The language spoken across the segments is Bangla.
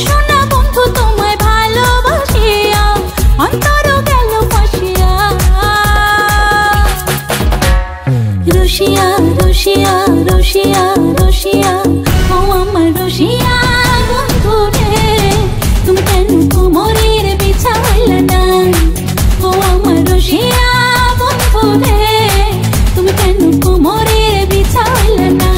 সোনা বন্ধু তোমায় ভালোবাসিয়া অন্তর গেল ফাঁসিয়া। রসিয়া রসিয়া রসিয়া রসিয়া ও আমার রসিয়া বন্ধু রে, তুমি কেন কোমরের বিছা হইলে না? ও আমার রসিয়া বন্ধু রে, তুমি কেন কোমরের বিছা হইলে না?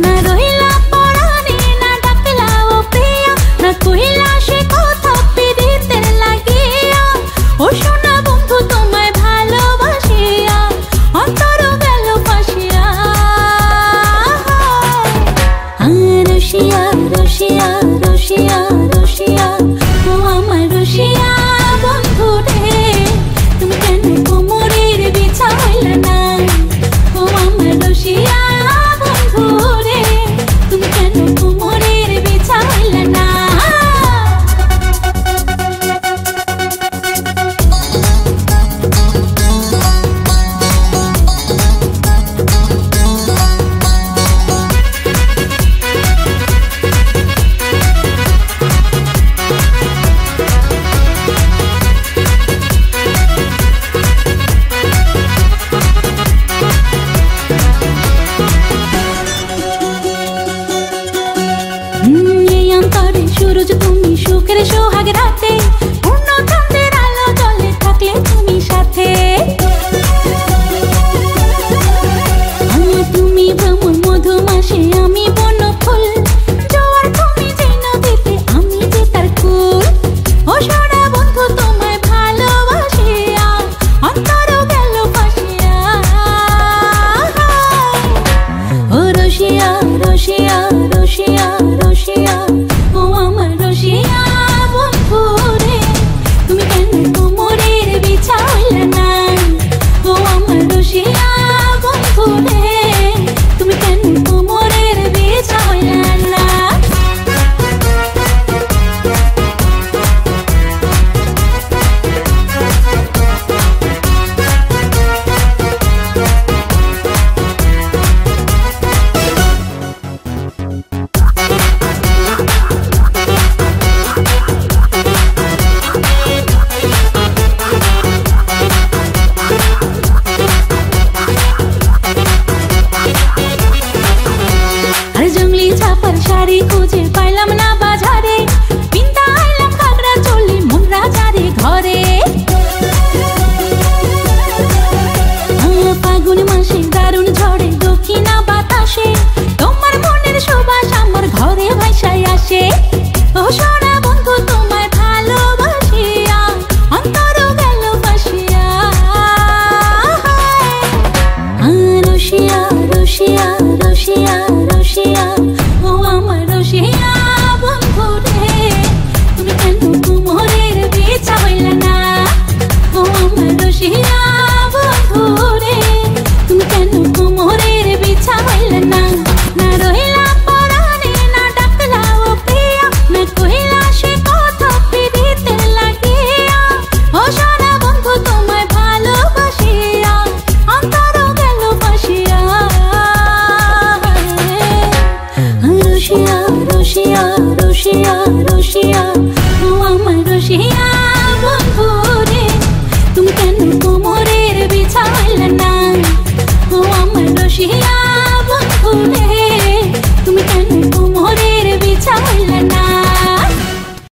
না রহিলা পরাণে, না ডাকলা ও প্রিয়া, না কহিলা সে কথা পিরিতের লাগিয়া। ও সোনা বন্ধু তোমায় ভালোবাসিয়া অন্তর গেল ফাঁসিয়া। রসিয়া রসিয়া রসিয়া রসিয়া ও আমার রসিয়া বন্ধু রে, তুমি কেন কোমরের বিছা হইলে না? ও আমার রসিয়া বন্ধু রে, তুমি কেন কোমরের বিছা হইলে না? সুরজ তুমি সুখের সোহাগ রাতে, পূর্ণ চাঁদের আলো জলে থাকলে তুমি সাথে। তুমি ভ্রমণ মধুমাসে, আমি বন ফুল, জোয়ার তুমি যে নদীতে, আমি যে তার কুল। ও সোনা বন্ধু তোমায় ভালোবাসিয়া অন্তর গেল ফাঁসিয়া। ও রসিয়া রসিয়া রসিয়া রসিয়া ও আমার রসিয়া বন্ধু রে, তুমি কেন কোমরের বিছা হইলে না? ও আমার রসিয়া বন্ধু রে, তুমি কেন কোমরের বিছা হইলে না? শাড়ি খুঁজে পাইলাম না বাজারে, পিন্তা আইলাম ঘাগরা চলি মন রাজারে ঘরে। ফাগুন মাসে দারুণ ঝড়ে দক্ষিণা বাতাসে, তোমার মনের সুবাস আমার ঘরে ভাইসায় আসে। ও সোনা বন্ধু তোমায় ভালোবাসিয়া অন্তর গেল ফাঁসিয়া। রসিয়া রসিয়া রসিয়া রসিয়া ও আমার রসিয়া বন্ধু রে, তুমি কেন কোমরের বিছা হইলে না? ও আমার রসিয়া বন্ধু রে, তুমি কেন কোমরের বিছা হইলে না? না রহিলা পরাণে, না ডাকলা ও প্রিয়া, না কহিলা সে কথা পিরিতের লাগিয়া। ও সোনা বন্ধু তোমায় ভালোবাসিয়া অন্তর গেল ফাঁসিয়া। রসিয়া রসিয়া রসিয়া রসিয়া ও আমার রসিয়া বন্ধু রে, তুমি কেন কোমরের বিছা হইলে না? ও আমার রসিয়া